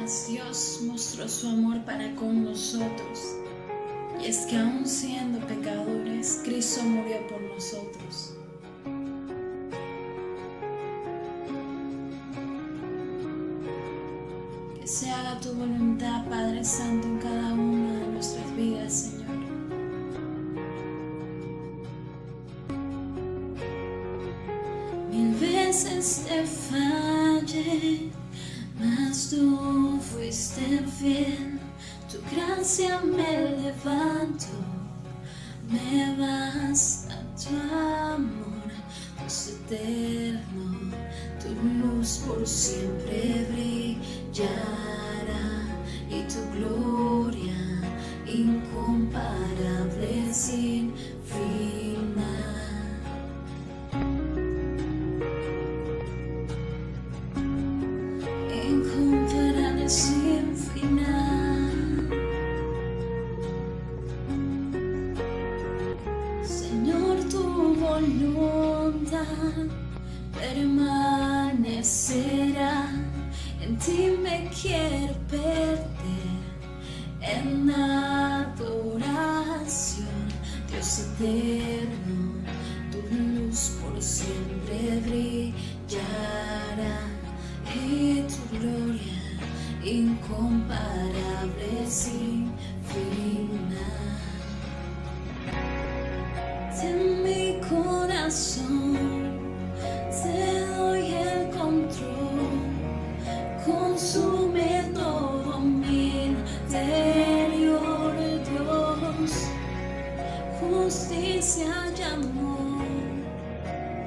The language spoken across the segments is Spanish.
Mas Dios mostró su amor para con nosotros, y es que aun siendo pecadores, Cristo murió por nosotros. Que se haga tu voluntad, Padre Santo, en cada una de nuestras vidas, Señor. Mil veces te fallé, mas tú fuiste fiel. Tu gracia me levantó, me basta tu amor, Dios eterno. Tu luz por siempre brillará y tu gloria incomparable sin final. Incomparable sin final. Señor, tu voluntad permanecerá. En ti me quiero perder en adoración, Dios eterno. Tu luz por siempre brillará y tu gloria incomparable sin final. En mi corazón te doy el control, consume todo mi interior, Dios. Justicia y amor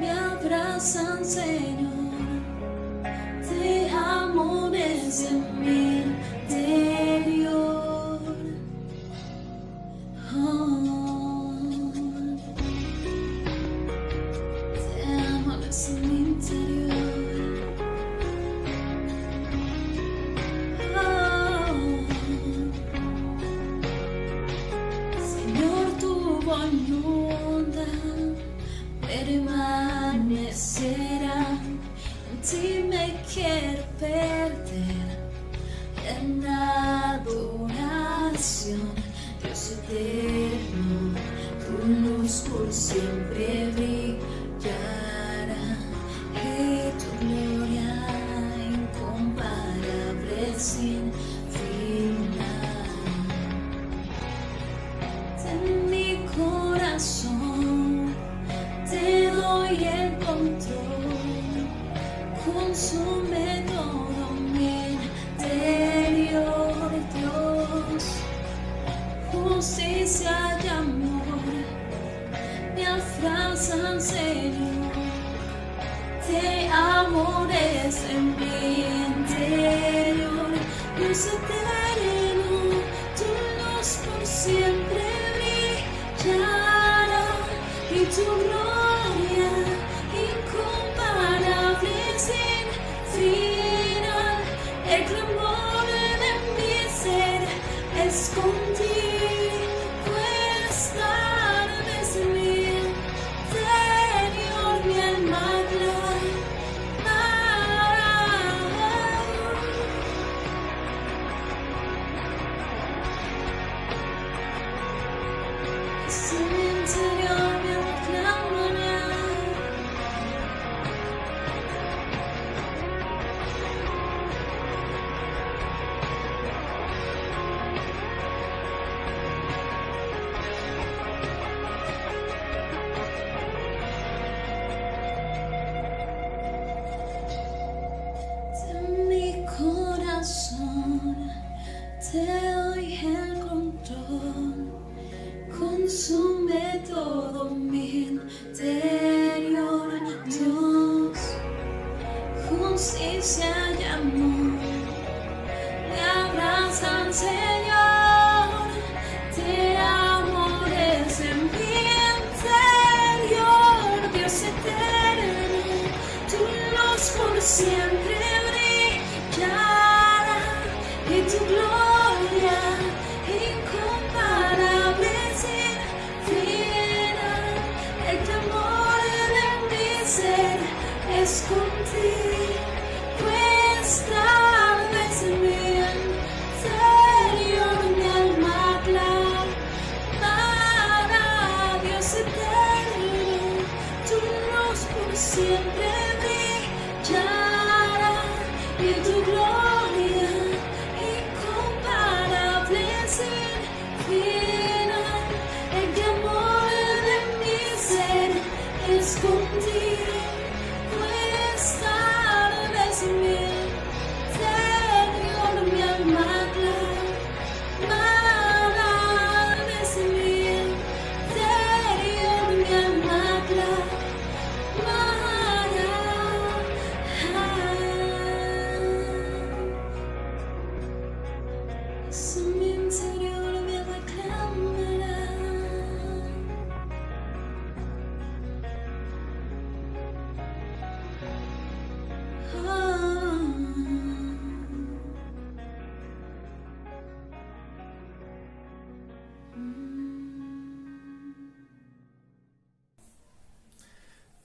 me abrazan, Señor. Te amo desde mi interior. Te amo desde mi interior. Señor, tu voluntad permanecerá. En ti me quiero perder en adoración, Dios eterno. Tu luz por siempre brillará y tu gloria incomparable sin final. En mi corazón te doy el control, consume todo mi interior, Dios. Justicia y amor me abrazan, Señor. Te amo desde mi interior, Dios eterno. Tu luz por siempre brillará y tu gloria incomparable sin final. El clamor de mi ser es contigo estar desde mi interior, mi alma clama. Desde mi interior, mi alma clama. En mi corazón te doy el control, consume todo mi interior, Dios. Justicia y amor me abrazan, Señor. Te amo desde mi interior, Dios eterno. Tu luz por siempre brillará y tu gloria incomparable sin final. El clamor de mi ser es contigo, pues tal vez en mí. y tu gloria incomparable sin final. El amor de mi ser es contigo, estar es mi Señor, mi alma clamada es mi Señor, mi alma clamada. Es mi interior, mi alma clamará.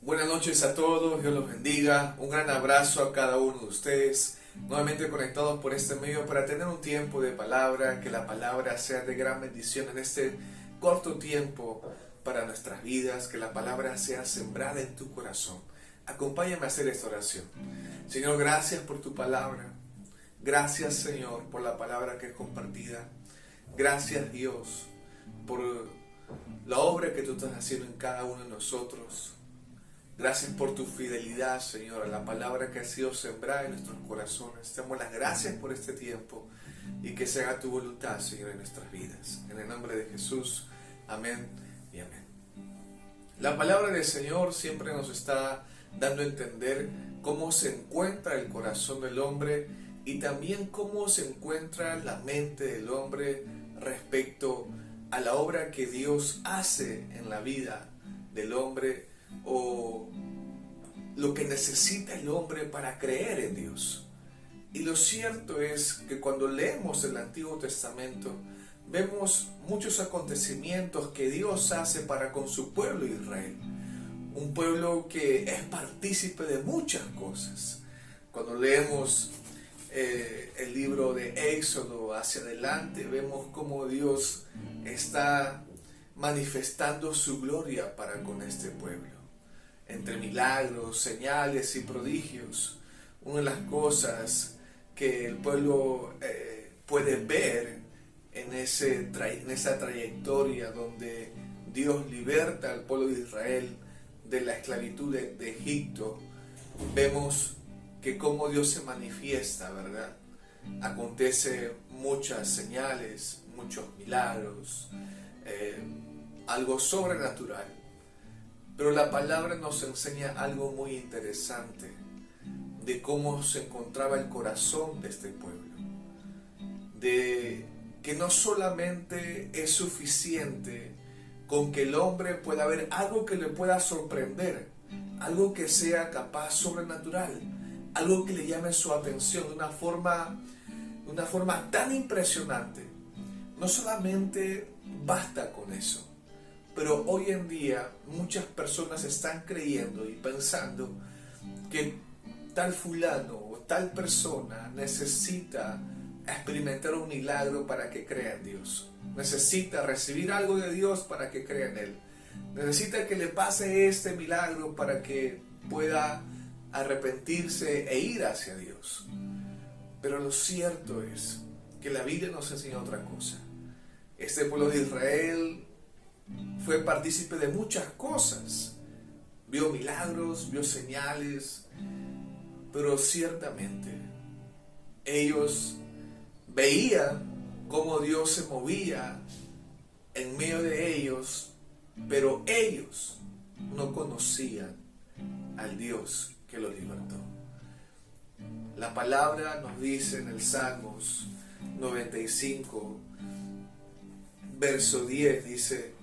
Buenas noches a todos, Dios los bendiga, un gran abrazo a cada uno de ustedes, nuevamente conectados por este medio para tener un tiempo de palabra, que la palabra sea de gran bendición en este corto tiempo para nuestras vidas, que la palabra sea sembrada en tu corazón. Acompáñame a hacer esta oración. Señor, gracias por tu palabra, gracias Señor por la palabra que es compartida, gracias Dios por la obra que tú estás haciendo en cada uno de nosotros. Gracias por tu fidelidad, Señor, a la palabra que ha sido sembrada en nuestros corazones. Te damos las gracias por este tiempo y que se haga tu voluntad, Señor, en nuestras vidas. En el nombre de Jesús, amén y amén. La palabra del Señor siempre nos está dando a entender cómo se encuentra el corazón del hombre y también cómo se encuentra la mente del hombre respecto a la obra que Dios hace en la vida del hombre o lo que necesita el hombre para creer en Dios. Y lo cierto es que cuando leemos el Antiguo Testamento vemos muchos acontecimientos que Dios hace para con su pueblo Israel, un pueblo que es partícipe de muchas cosas. Cuando leemos el libro de Éxodo hacia adelante, vemos cómo Dios está manifestando su gloria para con este pueblo. Entre milagros, señales y prodigios, una de las cosas que el pueblo puede ver en esa trayectoria donde Dios liberta al pueblo de Israel de la esclavitud de Egipto, vemos que cómo Dios se manifiesta, ¿verdad? Acontece muchas señales, muchos milagros, algo sobrenatural. Pero la palabra nos enseña algo muy interesante de cómo se encontraba el corazón de este pueblo. De que no solamente es suficiente con que el hombre pueda ver algo que le pueda sorprender, algo que sea capaz sobrenatural, algo que le llame su atención de una forma tan impresionante. No solamente basta con eso. Pero hoy en día muchas personas están creyendo y pensando que tal fulano o tal persona necesita experimentar un milagro para que crea en Dios. Necesita recibir algo de Dios para que crea en Él. Necesita que le pase este milagro para que pueda arrepentirse e ir hacia Dios. Pero lo cierto es que la Biblia nos enseña otra cosa. Este pueblo de Israel fue partícipe de muchas cosas, vio milagros, vio señales, pero ciertamente ellos veían cómo Dios se movía en medio de ellos, pero ellos no conocían al Dios que los libertó. La palabra nos dice en el Salmos 95, verso 10, dice: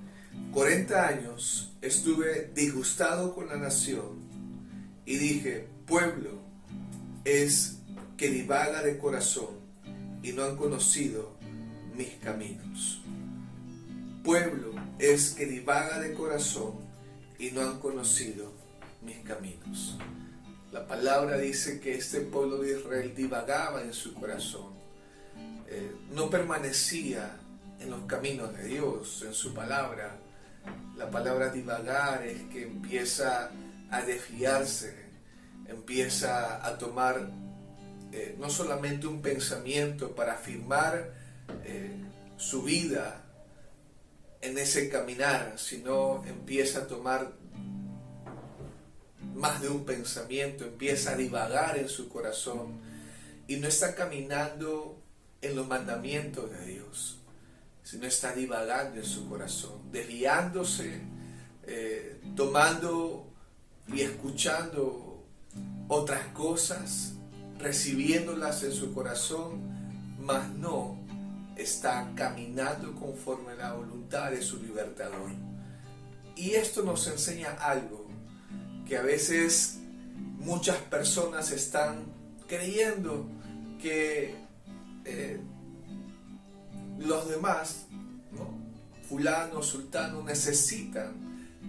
40 años estuve disgustado con la nación y dije, pueblo es que divaga de corazón y no han conocido mis caminos. Pueblo es que divaga de corazón y no han conocido mis caminos. La palabra dice que este pueblo de Israel divagaba en su corazón, no permanecía en los caminos de Dios, en su palabra. La palabra divagar es que empieza a desviarse, empieza a tomar no solamente un pensamiento para afirmar su vida en ese caminar, sino empieza a tomar más de un pensamiento, empieza a divagar en su corazón y no está caminando en los mandamientos de Dios, sino está divagando en su corazón, desviándose, tomando y escuchando otras cosas, recibiéndolas en su corazón, mas no está caminando conforme a la voluntad de su libertador. Y esto nos enseña algo, que a veces muchas personas están creyendo que los demás, ¿no? Fulano, sultano, necesitan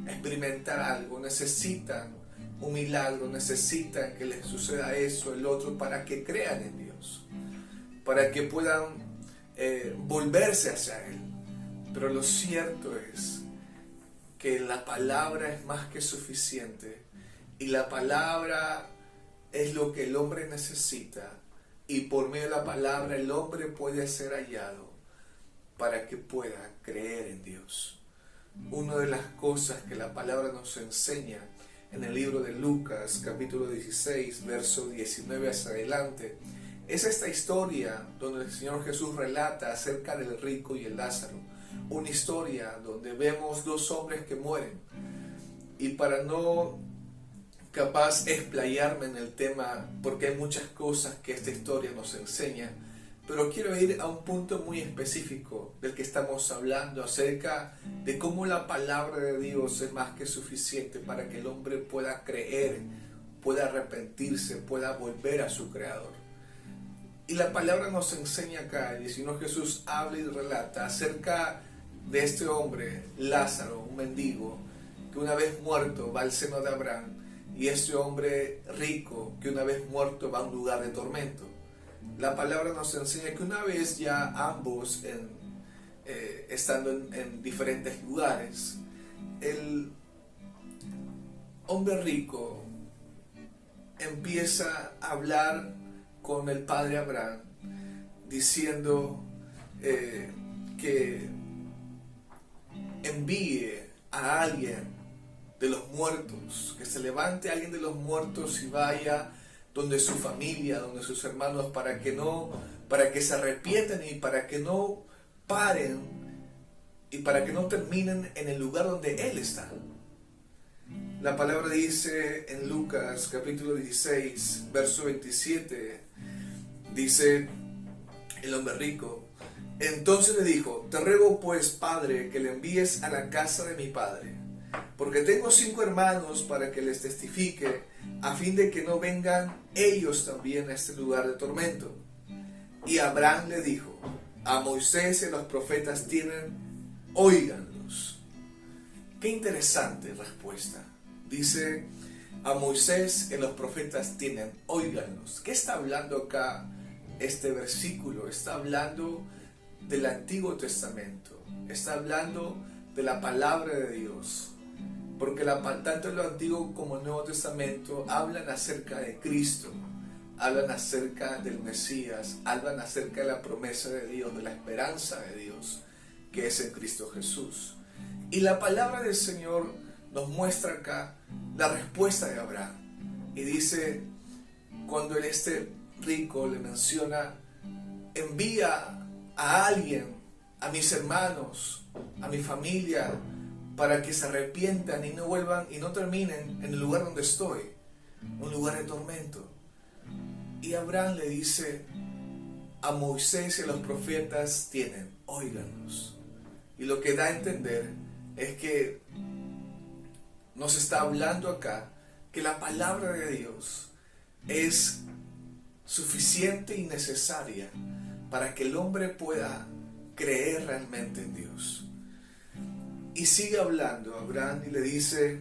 experimentar algo, necesitan un milagro, necesitan que les suceda eso, el otro, para que crean en Dios, para que puedan volverse hacia Él. Pero lo cierto es que la palabra es más que suficiente y la palabra es lo que el hombre necesita, y por medio de la palabra el hombre puede ser hallado para que pueda creer en Dios. Una de las cosas que la palabra nos enseña en el libro de Lucas, capítulo 16, verso 19 hacia adelante, es esta historia donde el Señor Jesús relata acerca del rico y el Lázaro. Una historia donde vemos dos hombres que mueren. Y para no capaz explayarme en el tema, porque hay muchas cosas que esta historia nos enseña, pero quiero ir a un punto muy específico del que estamos hablando, acerca de cómo la palabra de Dios es más que suficiente para que el hombre pueda creer, pueda arrepentirse, pueda volver a su Creador. Y la palabra nos enseña acá, el Señor Jesús habla y relata acerca de este hombre, Lázaro, un mendigo, que una vez muerto va al seno de Abraham, y este hombre rico, que una vez muerto va a un lugar de tormento. La palabra nos enseña que una vez ya ambos estando en diferentes lugares, el hombre rico empieza a hablar con el padre Abraham, diciendo que envíe a alguien de los muertos, que se levante alguien de los muertos y vaya donde su familia, donde sus hermanos, para que se arrepientan y para que no paren y para que no terminen en el lugar donde Él está. La palabra dice en Lucas capítulo 16, verso 27, dice el hombre rico: entonces le dijo, te ruego pues, Padre, que le envíes a la casa de mi padre, porque tengo 5 hermanos, para que les testifique, a fin de que no vengan ellos también a este lugar de tormento. Y Abraham le dijo, a Moisés y a los profetas tienen, óiganlos. Qué interesante respuesta. Dice, a Moisés y a los profetas tienen, óiganlos. ¿Qué está hablando acá este versículo? Está hablando del Antiguo Testamento, está hablando de la palabra de Dios, porque tanto el Antiguo como el Nuevo Testamento hablan acerca de Cristo, hablan acerca del Mesías, hablan acerca de la promesa de Dios, de la esperanza de Dios, que es en Cristo Jesús. Y la palabra del Señor nos muestra acá la respuesta de Abraham, y dice, cuando este rico le menciona, envía a alguien, a mis hermanos, a mi familia, para que se arrepientan y no vuelvan y no terminen en el lugar donde estoy, un lugar de tormento. Y Abraham le dice, a Moisés y a los profetas tienen, óiganlos. Y lo que da a entender es que nos está hablando acá que la palabra de Dios es suficiente y necesaria para que el hombre pueda creer realmente en Dios. Y sigue hablando Abraham y le dice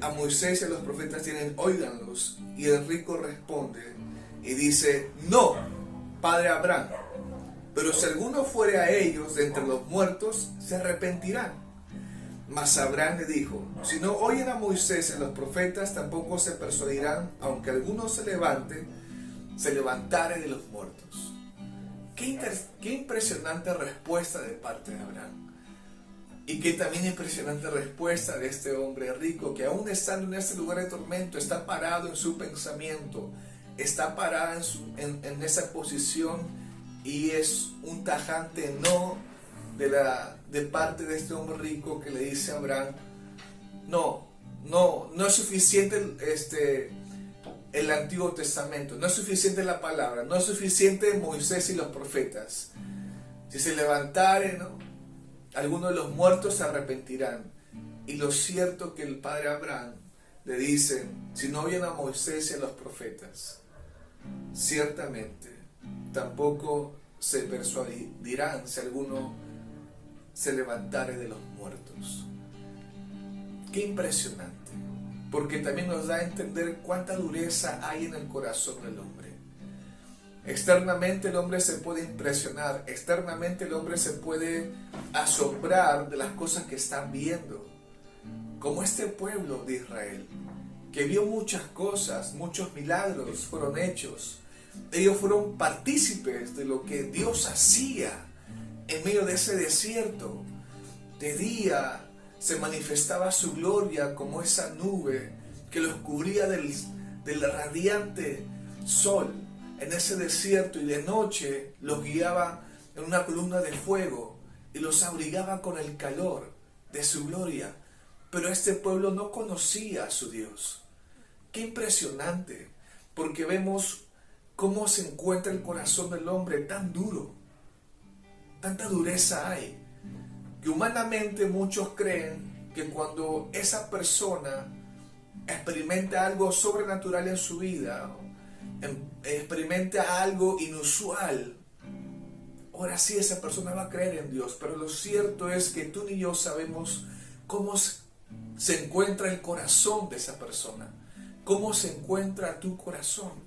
a Moisés y a los profetas tienen, óiganlos. Y el rico responde y dice, no, padre Abraham, pero si alguno fuere a ellos de entre los muertos, se arrepentirán. Mas Abraham le dijo: si no oyen a Moisés y a los profetas, tampoco se persuadirán, aunque alguno se levantare de los muertos. Qué impresionante respuesta de parte de Abraham. Y qué también impresionante respuesta de este hombre rico, que aún estando en este lugar de tormento, está parado en su pensamiento, está parado en esa posición, y es un tajante no de parte de este hombre rico, que le dice a Abraham: no es suficiente el Antiguo Testamento, no es suficiente la palabra, no es suficiente Moisés y los profetas. Si se levantare, algunos de los muertos se arrepentirán. Y lo cierto que el padre Abraham le dice: si no oyen a Moisés y a los profetas, ciertamente tampoco se persuadirán si alguno se levantare de los muertos. Qué impresionante, porque también nos da a entender cuánta dureza hay en el corazón del hombre. Externamente el hombre se puede impresionar, externamente el hombre se puede asombrar de las cosas que están viendo, como este pueblo de Israel, que vio muchas cosas, muchos milagros fueron hechos. Ellos fueron partícipes de lo que Dios hacía en medio de ese desierto. De día se manifestaba su gloria como esa nube que los cubría del radiante sol en ese desierto, y de noche los guiaba en una columna de fuego y los abrigaba con el calor de su gloria. Pero este pueblo no conocía a su Dios. Qué impresionante, porque vemos cómo se encuentra el corazón del hombre tan duro. Tanta dureza hay, que humanamente muchos creen que cuando esa persona experimenta algo sobrenatural en su vida, experimenta algo inusual, ahora sí esa persona va a creer en Dios. Pero lo cierto es que tú ni yo sabemos cómo se encuentra el corazón de esa persona, cómo se encuentra tu corazón.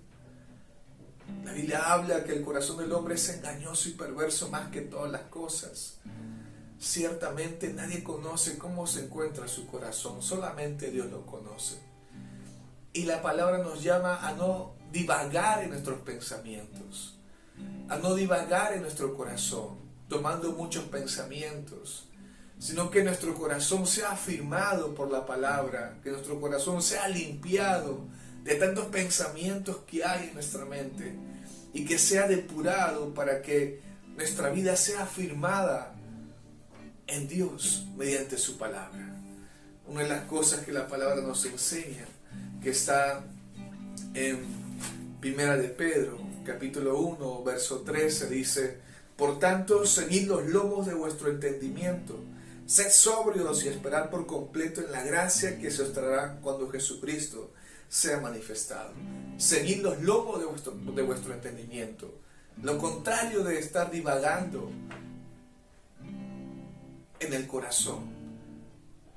La Biblia habla que el corazón del hombre es engañoso y perverso más que todas las cosas. Ciertamente nadie conoce cómo se encuentra su corazón, solamente Dios lo conoce. Y la palabra nos llama a no divagar en nuestros pensamientos, a no divagar en nuestro corazón, tomando muchos pensamientos, sino que nuestro corazón sea afirmado por la palabra, que nuestro corazón sea limpiado de tantos pensamientos que hay en nuestra mente, y que sea depurado para que nuestra vida sea afirmada en Dios mediante su palabra. Una de las cosas que la palabra nos enseña, que está en Primera de Pedro, capítulo 1, verso 13, dice: por tanto, ceñid los lomos de vuestro entendimiento, sed sobrios y esperad por completo en la gracia que se os traerá cuando Jesucristo sea manifestado. Ceñid los lomos de vuestro entendimiento. Lo contrario de estar divagando en el corazón,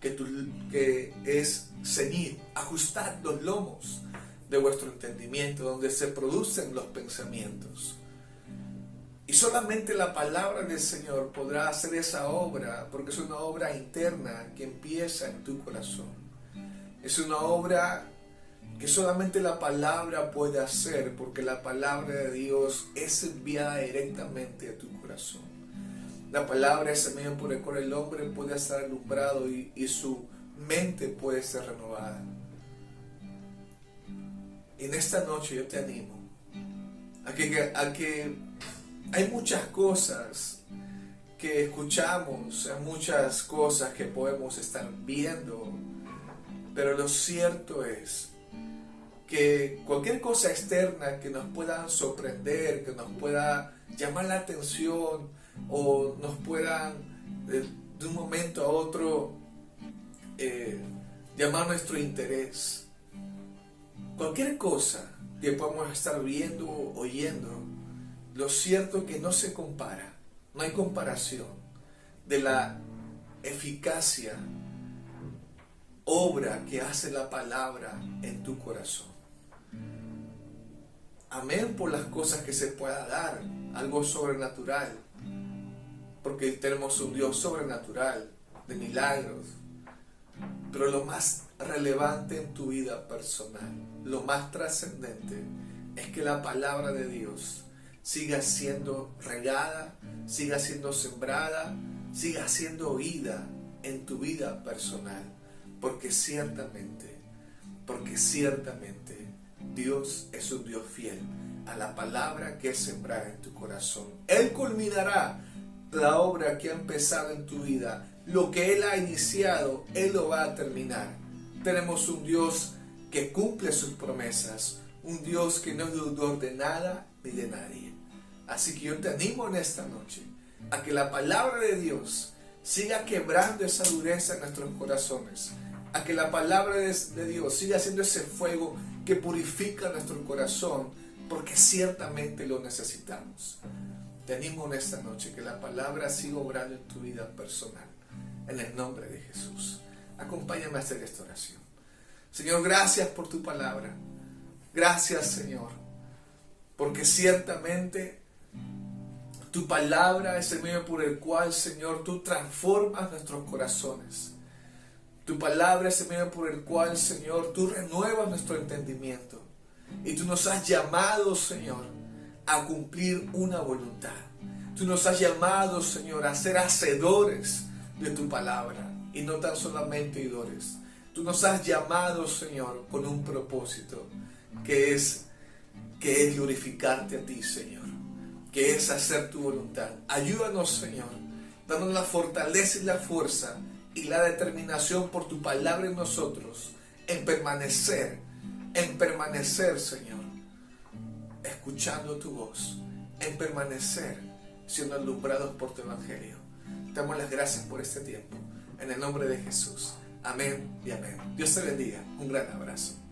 que es ceñir, ajustar los lomos de vuestro entendimiento, donde se producen los pensamientos. Y solamente la palabra del Señor podrá hacer esa obra, porque es una obra interna que empieza en tu corazón. Es una obra que solamente la palabra puede hacer, porque la palabra de Dios es enviada directamente a tu corazón. La palabra es el medio por el cual el hombre puede estar alumbrado y su mente puede ser renovada. En esta noche yo te animo a que hay muchas cosas que escuchamos, hay muchas cosas que podemos estar viendo, pero lo cierto es que cualquier cosa externa que nos pueda sorprender, que nos pueda llamar la atención o nos puedan de un momento a otro llamar nuestro interés, cualquier cosa que podamos estar viendo o oyendo, lo cierto es que no se compara, no hay comparación de la eficacia, obra que hace la palabra en tu corazón. Amén por las cosas que se pueda dar, algo sobrenatural, porque tenemos un Dios sobrenatural, de milagros, Pero lo más relevante en tu vida personal, lo más trascendente, es que la palabra de Dios siga siendo regada, siga siendo sembrada, siga siendo oída en tu vida personal. Porque ciertamente Dios es un Dios fiel a la palabra que es sembrada en tu corazón. Él culminará la obra que ha empezado en tu vida. Lo que Él ha iniciado, Él lo va a terminar. Tenemos un Dios que cumple sus promesas, un Dios que no es deudor de nada ni de nadie. Así que yo te animo en esta noche a que la palabra de Dios siga quebrando esa dureza en nuestros corazones, a que la palabra de Dios siga haciendo ese fuego que purifica nuestro corazón, porque ciertamente lo necesitamos. Te animo en esta noche que la palabra siga obrando en tu vida personal, en el nombre de Jesús. Acompáñame a hacer esta oración. Señor, gracias por tu palabra. Gracias, Señor, porque ciertamente tu palabra es el medio por el cual, Señor, tú transformas nuestros corazones. Tu palabra es el medio por el cual, Señor, tú renuevas nuestro entendimiento. Y tú nos has llamado, Señor, a cumplir una voluntad. Tú nos has llamado, Señor, a ser hacedores de tu palabra y no tan solamente oidores. Tú nos has llamado, Señor, con un propósito que es glorificarte a ti, Señor, que es hacer tu voluntad. Ayúdanos, Señor, danos la fortaleza y la fuerza y la determinación por tu palabra en nosotros, en permanecer, Señor, escuchando tu voz, en permanecer siendo alumbrados por tu evangelio. Te damos las gracias por este tiempo, en el nombre de Jesús. Amén y amén. Dios te bendiga. Un gran abrazo.